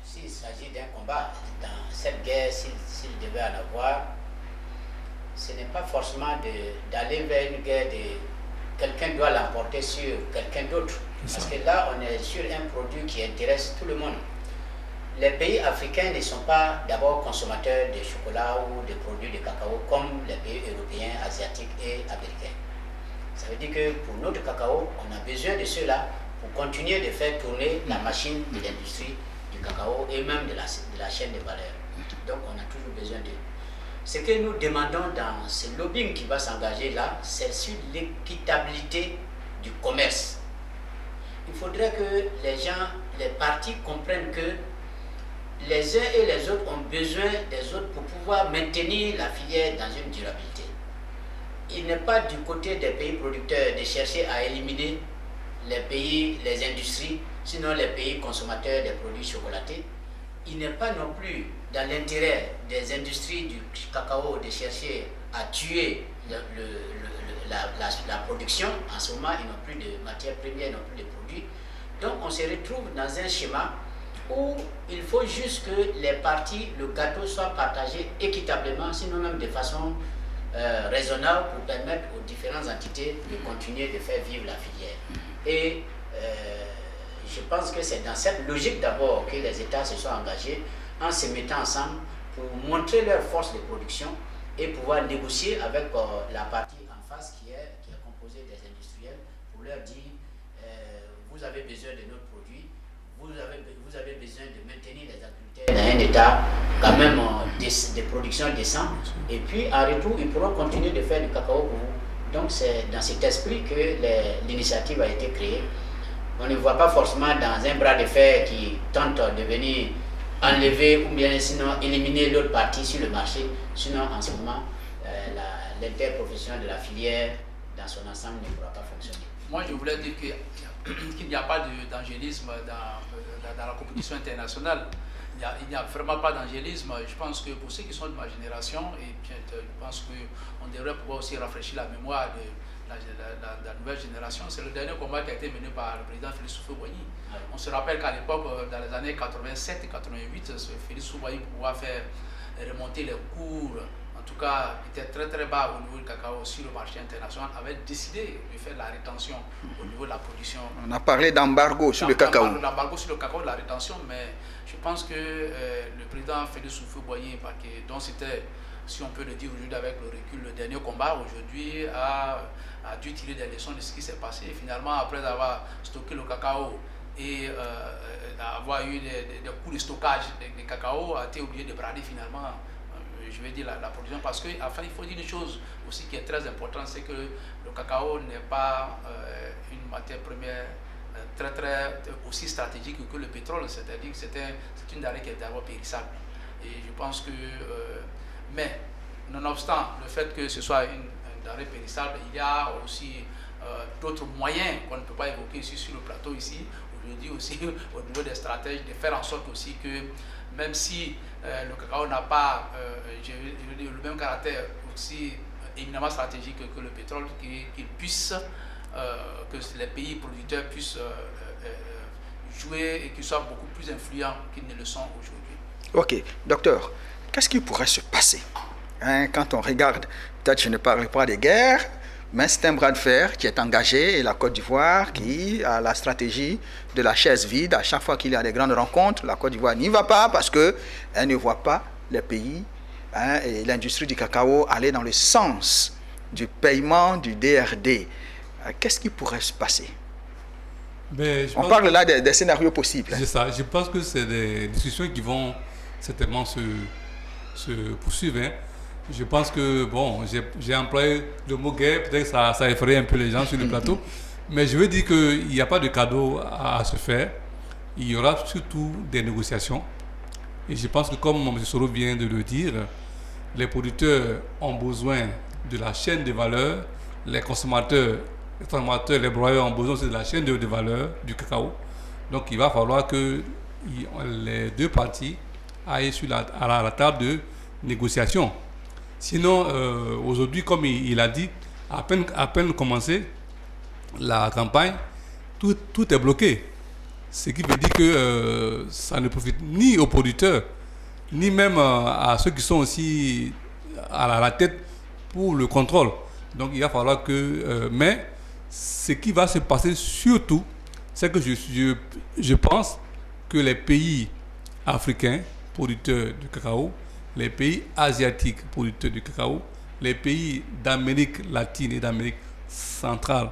s'il s'agit d'un combat, dans cette guerre, s'il devait en avoir, ce n'est pas forcément d'aller vers une guerre quelqu'un doit l'emporter sur quelqu'un d'autre. Parce que là, on est sur un produit qui intéresse tout le monde. Les pays africains ne sont pas d'abord consommateurs de chocolat ou de produits de cacao comme les pays européens, asiatiques et américains. Ça veut dire que pour notre cacao, on a besoin de cela pour continuer de faire tourner la machine de l'industrie du cacao et même de la chaîne de valeur. Donc on a toujours besoin d'eux. Ce que nous demandons dans ce lobbying qui va s'engager là, c'est sur l'équitabilité du commerce. Il faudrait que les partis comprennent que les uns et les autres ont besoin des autres pour pouvoir maintenir la filière dans une durabilité. Il n'est pas du côté des pays producteurs de chercher à éliminer les industries, sinon les pays consommateurs des produits chocolatés. Il n'est pas non plus dans l'intérêt des industries du cacao de chercher à tuer la production. En ce moment, ils n'ont plus de matières premières, ils n'ont plus de produits. Donc on se retrouve dans un schéma où il faut juste que les parties, le gâteau soit partagé équitablement, sinon même de façon raisonnable pour permettre aux différentes entités de continuer de faire vivre la filière. Et je pense que c'est dans cette logique d'abord que les États se sont engagés en se mettant ensemble pour montrer leur force de production et pouvoir négocier avec la partie en face qui est composée des industriels pour leur dire vous avez besoin de notre produit, vous avez besoin de maintenir les agriculteurs dans un état quand même de production décent et puis en retour ils pourront continuer de faire du cacao pour vous. Donc c'est dans cet esprit que l'initiative a été créée. On ne voit pas forcément dans un bras de fer qui tente de venir enlever ou bien sinon éliminer l'autre partie sur le marché. Sinon, en ce moment, l'interprofession de la filière dans son ensemble ne pourra pas fonctionner. Moi, je voulais dire qu'il n'y a pas d'angélisme dans la compétition internationale. Il n'y a vraiment pas d'angélisme. Je pense que pour ceux qui sont de ma génération, et bien, je pense qu'on devrait pouvoir aussi rafraîchir la mémoire de la nouvelle génération. C'est le dernier combat qui a été mené par le président Félix Houphouët-Boigny. On se rappelle qu'à l'époque, dans les années 87 et 88, Félix Houphouët-Boigny, pour pouvoir faire remonter les cours, en tout cas, était très très bas au niveau du cacao sur le marché international, avait décidé de faire de la rétention au niveau de la production. On a parlé d'embargo sur le cacao. L'embargo sur le cacao, de la rétention, mais je pense que le président Félix Houphouët-Boigny, dont c'était, si on peut le dire aujourd'hui avec le recul, le dernier combat aujourd'hui a dû tirer des leçons de ce qui s'est passé. Et finalement, après avoir stocké le cacao et avoir eu des coûts de stockage de cacao, a été obligé de brader finalement, je vais dire, la production. Parce qu'il faut dire une chose aussi qui est très importante, c'est que le cacao n'est pas une matière première très aussi stratégique que le pétrole. C'est-à-dire que c'est une denrée qui est d'abord périssable. Et je pense que... mais, nonobstant le fait que ce soit une denrée périssable, il y a aussi d'autres moyens qu'on ne peut pas évoquer ici sur le plateau ici. Aujourd'hui aussi au niveau des stratèges, de faire en sorte aussi que même si le cacao n'a pas le même caractère aussi éminemment stratégique que le pétrole, qu'il puisse, que les pays producteurs puissent jouer et qu'ils soient beaucoup plus influents qu'ils ne le sont aujourd'hui. Ok, docteur, qu'est-ce qui pourrait se passer quand on regarde, peut-être je ne parle pas des guerres, mais c'est un bras de fer qui est engagé et la Côte d'Ivoire qui a la stratégie de la chaise vide. À chaque fois qu'il y a des grandes rencontres, la Côte d'Ivoire n'y va pas parce qu'elle ne voit pas les pays et l'industrie du cacao aller dans le sens du paiement du DRD. Qu'est-ce qui pourrait se passer? On parle là des scénarios possibles. C'est ça. Je pense que c'est des discussions qui vont certainement se poursuivre. Je pense que, bon, j'ai employé le mot guerre, peut-être que ça effraie un peu les gens sur le plateau, mais je veux dire qu'il n'y a pas de cadeau à se faire. Il y aura surtout des négociations. Et je pense que, comme M. Soro vient de le dire, les producteurs ont besoin de la chaîne de valeur, les consommateurs, les transformateurs, les broyeurs ont besoin aussi de la chaîne de valeur du cacao. Donc il va falloir que les deux parties aillent à la table de négociation. Sinon, aujourd'hui, comme il a dit, à peine commencé la campagne, tout est bloqué. Ce qui veut dire que ça ne profite ni aux producteurs, ni même à ceux qui sont aussi à la tête pour le contrôle. Donc il va falloir que... mais ce qui va se passer surtout, c'est que je pense que les pays africains producteurs de cacao, les pays asiatiques producteurs de cacao, les pays d'Amérique latine et d'Amérique centrale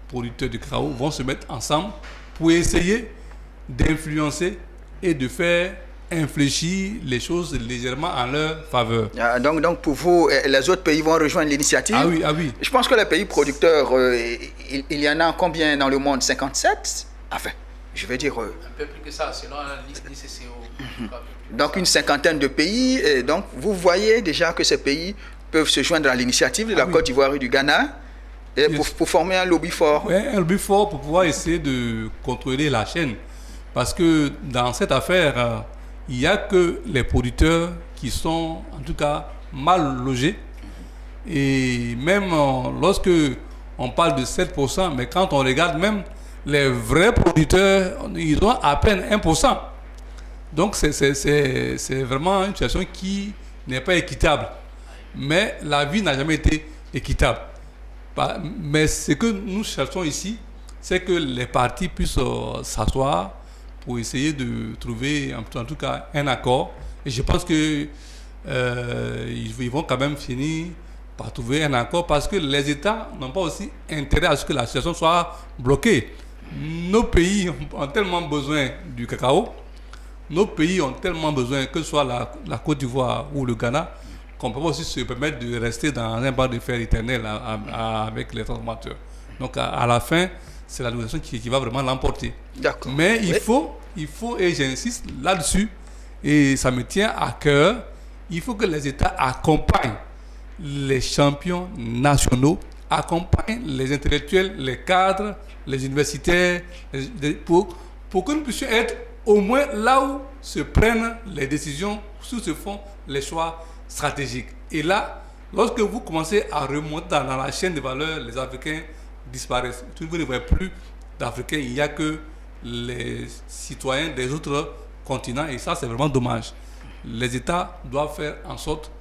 producteurs de cacao vont se mettre ensemble pour essayer d'influencer et de faire infléchir les choses légèrement en leur faveur. Donc pour vous, les autres pays vont rejoindre l'initiative? Ah oui, ah oui. Je pense que les pays producteurs, il y en a combien dans le monde? 57? Enfin, je veux dire... un peu plus que ça, selon l'ICCO. Donc une cinquantaine de pays. Et donc vous voyez déjà que ces pays peuvent se joindre à l'initiative de la Côte d'Ivoire et du Ghana et pour former un lobby fort. Oui, un lobby fort pour pouvoir essayer de contrôler la chaîne. Parce que dans cette affaire, il n'y a que les producteurs qui sont en tout cas mal logés. Et même lorsque on parle de 7%, mais quand on regarde même les vrais producteurs, ils ont à peine 1%. Donc c'est vraiment une situation qui n'est pas équitable. Mais la vie n'a jamais été équitable. Mais ce que nous cherchons ici, c'est que les partis puissent s'asseoir pour essayer de trouver en tout cas un accord. Et je pense que ils vont quand même finir par trouver un accord parce que les États n'ont pas aussi intérêt à ce que la situation soit bloquée. Nos pays ont tellement besoin du cacao, nos pays ont tellement besoin, que ce soit la Côte d'Ivoire ou le Ghana, qu'on peut aussi se permettre de rester dans un bras de fer éternel avec les transformateurs. Donc à la fin, c'est la négociation qui va vraiment l'emporter. D'accord. Mais il faut, et j'insiste là-dessus, et ça me tient à cœur, il faut que les États accompagnent les champions nationaux, accompagnent les intellectuels, les cadres, les universitaires, pour que nous puissions être au moins là où se prennent les décisions, où se font les choix stratégiques. Et là, lorsque vous commencez à remonter dans la chaîne de valeur, les Africains disparaissent. Vous ne voyez plus d'Africains, il n'y a que les citoyens des autres continents, et ça c'est vraiment dommage. Les États doivent faire en sorte,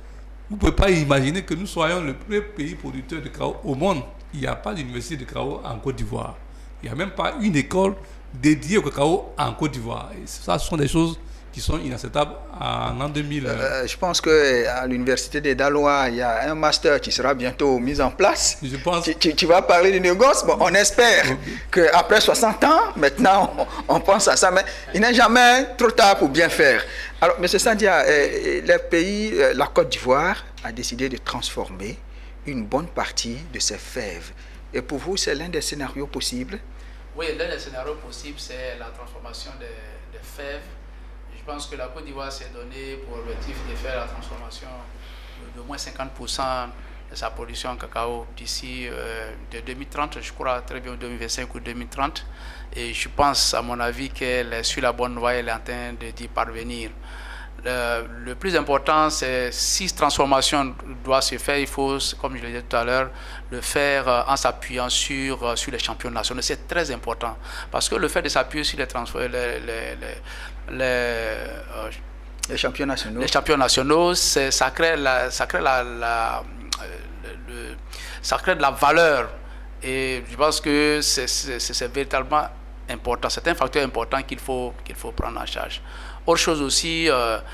vous ne pouvez pas imaginer que nous soyons le premier pays producteur de cacao au monde. Il n'y a pas d'université de cacao en Côte d'Ivoire. Il n'y a même pas une école dédiée au cacao en Côte d'Ivoire. Et ça, ce sont des choses qui sont inacceptables en l'an 2000. Je pense qu'à l'université des Dalois, il y a un master qui sera bientôt mis en place. Je pense... tu vas parler du négoce. Bon, on espère qu'après 60 ans, maintenant, on pense à ça. Mais il n'est jamais trop tard pour bien faire. Alors, M. Sandia, les pays, la Côte d'Ivoire a décidé de transformer une bonne partie de ses fèves. Et pour vous, c'est l'un des scénarios possibles? Oui, l'un des scénarios possibles, c'est la transformation des fèves. Je pense que la Côte d'Ivoire s'est donné pour objectif de faire la transformation de moins 50% de sa production en cacao d'ici de 2030, je crois très bien 2025 ou 2030. Et je pense, à mon avis, qu'elle est sur la bonne voie, elle est en train d'y parvenir. le plus important, c'est si transformation doit se faire, il faut, comme je le disais tout à l'heure, le faire en s'appuyant sur les champions nationaux. C'est très important parce que le fait de s'appuyer sur les champions nationaux, ça crée de la valeur. Et je pense que c'est véritablement important. C'est un facteur important qu'il faut prendre en charge. Autre chose aussi, autre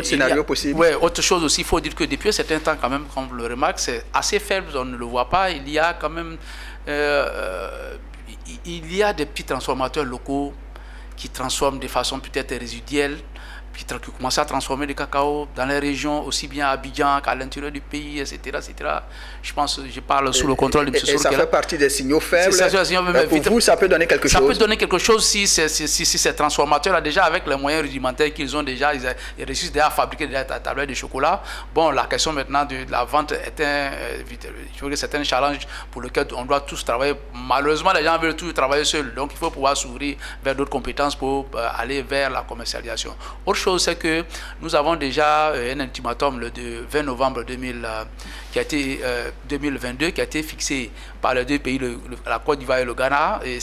scénario possible. Oui, autre chose aussi, il faut dire que depuis un certain temps, quand même, comme on le remarque, c'est assez faible, on ne le voit pas. Il y a quand même il y a des petits transformateurs locaux qui transforment de façon peut-être résiduelle, qui commencent à transformer du cacao dans les régions, aussi bien à Abidjan qu'à l'intérieur du pays, etc., etc. Je pense, je parle sous le contrôle de M. Soro. Et ça fait partie des signaux faibles. Pour vous, ça peut donner quelque chose. Ça peut donner quelque chose si ces transformateurs, déjà avec les moyens rudimentaires qu'ils ont déjà, ils réussissent déjà à fabriquer des tablettes de chocolat. Bon, la question maintenant de la vente est un challenge pour lequel on doit tous travailler. Malheureusement, les gens veulent tous travailler seuls. Donc, il faut pouvoir s'ouvrir vers d'autres compétences pour aller vers la commercialisation. Autre chose, c'est que nous avons déjà un ultimatum le 20 novembre 2022 qui a été fixé par les deux pays, la Côte d'Ivoire et le Ghana, et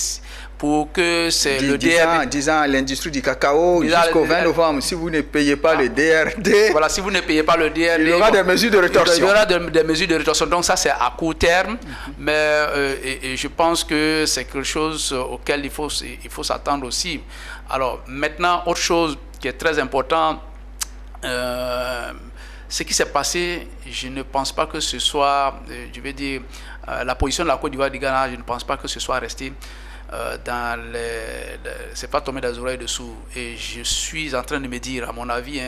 pour que c'est le DRD. Disant à l'industrie du cacao jusqu'au 20 novembre, si vous ne payez pas le DRD, voilà, si vous ne payez pas le DRD, il y aura des mesures de rétorsion. Il y aura des mesures de rétorsion. Donc ça, c'est à court terme, mais et je pense que c'est quelque chose auquel il faut s'attendre aussi. Alors maintenant, autre chose qui est très important, ce qui s'est passé, je ne pense pas que ce soit, je vais dire, la position de la Côte d'Ivoire et du Ghana, je ne pense pas que ce soit resté c'est pas tombé dans les oreilles dessous. Et je suis en train de me dire, à mon avis,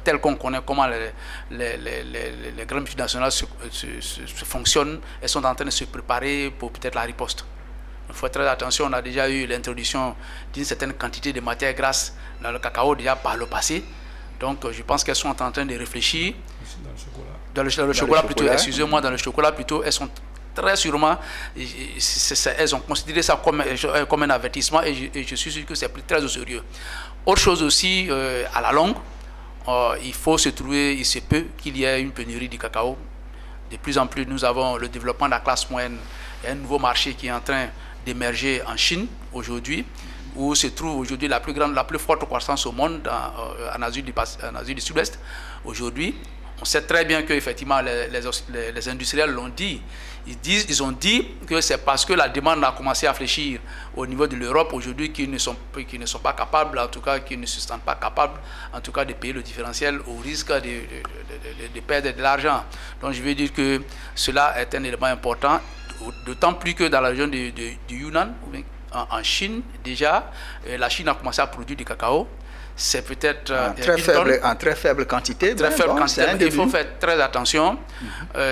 tel qu'on connaît comment les grandes multinationales se fonctionnent, elles sont en train de se préparer pour peut-être la riposte. Il faut faire très attention, on a déjà eu l'introduction d'une certaine quantité de matières grasses dans le cacao déjà par le passé. Donc je pense qu'elles sont en train de réfléchir. Dans le chocolat plutôt, excusez-moi, dans le chocolat plutôt, elles sont très sûrement, elles ont considéré ça comme un avertissement et je suis sûr que c'est pris très au sérieux. Autre chose aussi, à la longue, il faut se trouver, il se peut qu'il y ait une pénurie du cacao. De plus en plus, nous avons le développement de la classe moyenne. Il y a un nouveau marché qui est en train d'émerger en Chine aujourd'hui, où se trouve aujourd'hui la plus forte croissance au monde en Asie du Sud-Est. Aujourd'hui, on sait très bien que effectivement les industriels l'ont dit. Ils ont dit que c'est parce que la demande a commencé à fléchir au niveau de l'Europe aujourd'hui qu'ils ne sont pas capables, en tout cas qu'ils ne se sentent pas capables, en tout cas de payer le différentiel au risque de perdre de l'argent. Donc je veux dire que cela est un élément important, d'autant plus que dans la région du Yunnan, en Chine déjà, la Chine a commencé à produire du cacao. C'est peut-être en très faible quantité. Il faut faire très attention.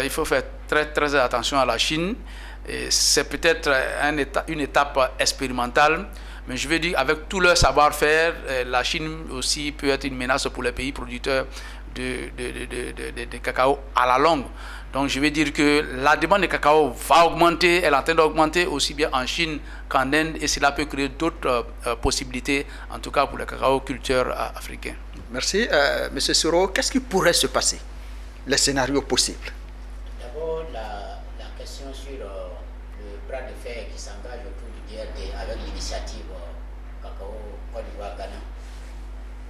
Il faut faire très attention à la Chine. C'est peut-être une étape expérimentale, mais je veux dire, avec tout leur savoir-faire, la Chine aussi peut être une menace pour les pays producteurs de cacao à la longue. Donc je veux dire que la demande de cacao va augmenter, elle est en train d'augmenter aussi bien en Chine qu'en Inde, et cela peut créer d'autres possibilités, en tout cas pour le cacao culture africain. Merci. Monsieur Soro, qu'est-ce qui pourrait se passer, les scénarios possibles? D'abord, la question sur le bras de fer qui s'engage autour du DRD avec l'initiative Cacao Côte d'Ivoire-Ghana.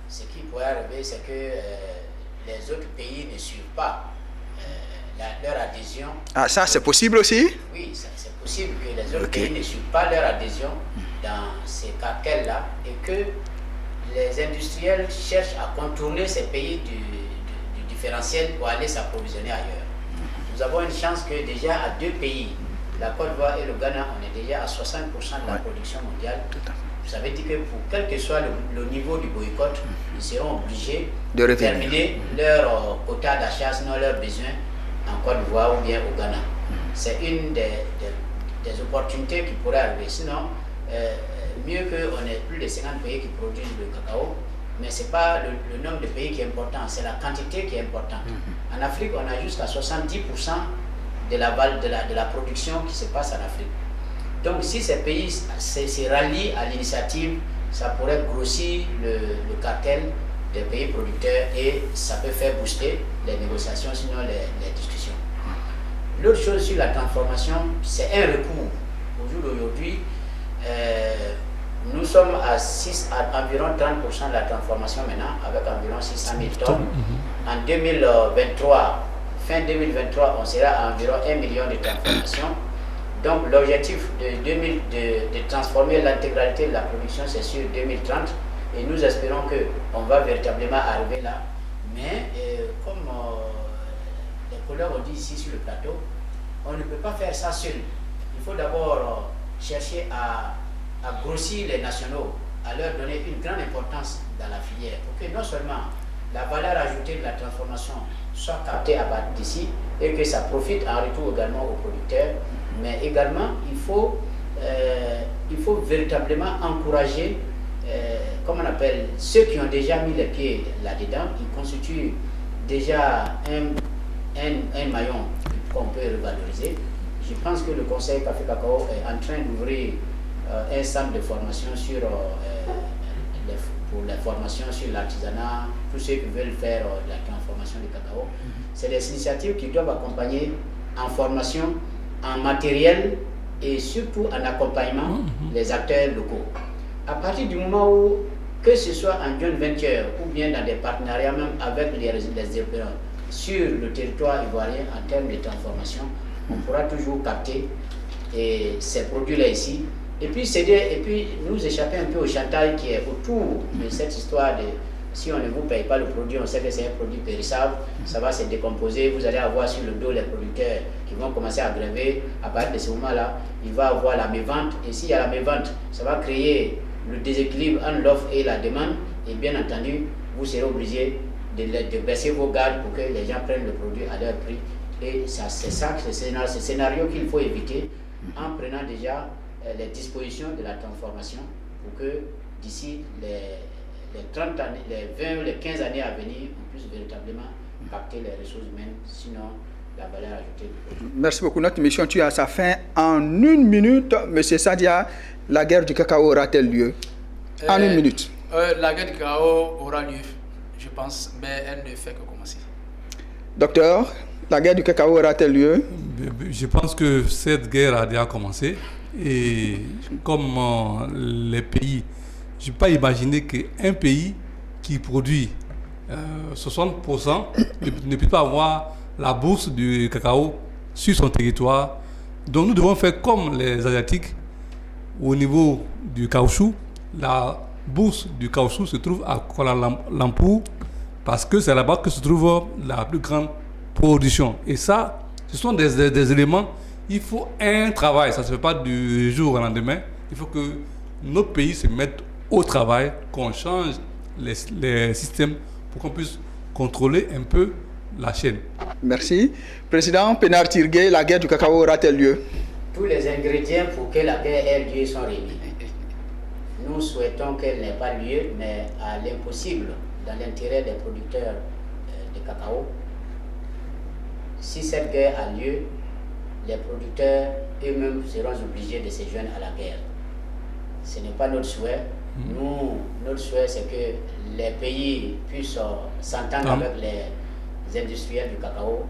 Ce qui pourrait arriver, c'est que les autres pays ne suivent pas leur adhésion. Ah, ça c'est possible aussi? Oui, c'est possible que les autres pays ne suivent pas leur adhésion dans ces cartels-là et que les industriels cherchent à contourner ces pays du différentiel pour aller s'approvisionner ailleurs. Nous avons une chance que déjà à deux pays, la Côte d'Ivoire et le Ghana, on est déjà à 60% de la production mondiale. Ça veut dire que pour quel que soit le niveau du boycott, ils seront obligés de terminer leur quota d'achat, sinon leurs besoins en Côte d'Ivoire ou bien au Ghana. C'est une des opportunités qui pourraient arriver. Sinon, mieux qu'on ait plus de 50 pays qui produisent le cacao, mais ce n'est pas le nombre de pays qui est important, c'est la quantité qui est importante. En Afrique, on a jusqu'à 70% de la production qui se passe en Afrique. Donc si ces pays se rallient à l'initiative, ça pourrait grossir le cartel des pays producteurs et ça peut faire booster les négociations, sinon les discussions. L'autre chose sur la transformation, c'est un recours. Au jour d'aujourd'hui, nous sommes à environ 30% de la transformation maintenant, avec environ 600 000 tonnes. En 2023, fin 2023, on sera à environ 1 million de transformations. Donc l'objectif de transformer l'intégralité de la production, c'est sur 2030. Et nous espérons qu'on va véritablement arriver là. Mais comme les collègues ont dit ici sur le plateau, on ne peut pas faire ça seul. Il faut d'abord chercher à grossir les nationaux, à leur donner une grande importance dans la filière, pour que non seulement la valeur ajoutée de la transformation soit captée à partir d'ici et que ça profite en retour également aux producteurs, mais également il faut véritablement encourager, comme on appelle, ceux qui ont déjà mis les pieds là-dedans, qui constituent déjà un maillon qu'on peut revaloriser. Je pense que le Conseil Café Cacao est en train d'ouvrir un centre de formation pour la formation sur l'artisanat, tous ceux qui veulent faire de la transformation du cacao. C'est des initiatives qui doivent accompagner en formation, en matériel et surtout en accompagnement les acteurs locaux. À partir du moment où, que ce soit en joint venture ou bien dans des partenariats même avec les opérateurs sur le territoire ivoirien en termes de transformation, on pourra toujours capter ces produits-là ici. Et puis nous échapper un peu au chantage qui est autour de cette histoire de si on ne vous paye pas le produit, on sait que c'est un produit périssable, ça va se décomposer, vous allez avoir sur le dos les producteurs qui vont commencer à gréver. À partir de ce moment-là, il va avoir la mévente, et s'il y a la mévente, ça va créer le déséquilibre entre l'offre et la demande, et bien entendu, vous serez obligé de baisser vos gardes pour que les gens prennent le produit à leur prix. Et c'est ce scénario qu'il faut éviter en prenant déjà les dispositions de la transformation pour que d'ici les 30 années, les 20 ou les 15 années à venir, on puisse véritablement capter les ressources humaines, sinon la valeur ajoutée du produit. Merci beaucoup. Notre mission tue à sa fin en 1 minute. Monsieur Sadia, la guerre du cacao aura-t-elle lieu? En 1 minute. La guerre du cacao aura lieu, je pense, mais elle ne fait que commencer. Docteur, la guerre du cacao aura-t-elle lieu? Je pense que cette guerre a déjà commencé. Et comme les pays, je ne peux pas imaginer qu'un pays qui produit 60% ne peut pas avoir la bourse du cacao sur son territoire. Donc nous devons faire comme les Asiatiques au niveau du caoutchouc. La bourse du caoutchouc se trouve à Kuala Lumpur parce que c'est là-bas que se trouve la plus grande production. Et ça, ce sont des éléments. Il faut un travail, ça ne se fait pas du jour au lendemain. Il faut que nos pays se mettent au travail, qu'on change les systèmes pour qu'on puisse contrôler un peu la chaîne. Merci. Président Pénard Tirgué, la guerre du cacao aura-t-elle lieu? Tous les ingrédients pour que la guerre ait lieu sont réunis. Nous souhaitons qu'elle n'ait pas lieu, mais à l'impossible, dans l'intérêt des producteurs de cacao, si cette guerre a lieu, les producteurs eux-mêmes seront obligés de se joindre à la guerre. Ce n'est pas notre souhait. Nous, notre souhait, c'est que les pays puissent s'entendre avec les industriels du cacao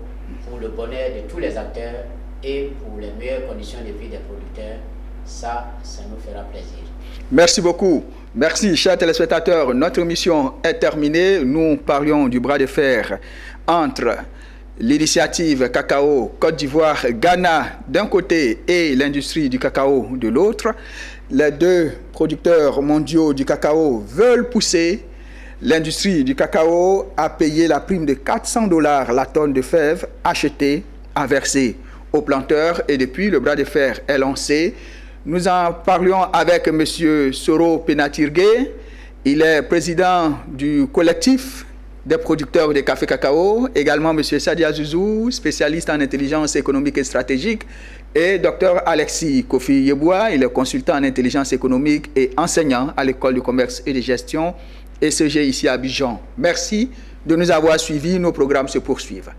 pour le bonheur de tous les acteurs et pour les meilleures conditions de vie des producteurs. Ça nous fera plaisir. Merci beaucoup. Merci, chers téléspectateurs. Notre émission est terminée. Nous parlions du bras de fer entre l'initiative Cacao Côte d'Ivoire, Ghana d'un côté et l'industrie du cacao de l'autre. Les deux producteurs mondiaux du cacao veulent pousser l'industrie du cacao à payer la prime de $400 la tonne de fèves achetée à verser aux planteurs. Et depuis, le bras de fer est lancé. Nous en parlions avec M. Soro Penatirgué. Il est président du collectif des producteurs de café cacao, également M. Sadia Zouzou, spécialiste en intelligence économique et stratégique, et Dr Alexis Kofi Yeboah, il est consultant en intelligence économique et enseignant à l'école de commerce et de gestion ECG ici à Abidjan. Merci de nous avoir suivis, nos programmes se poursuivent.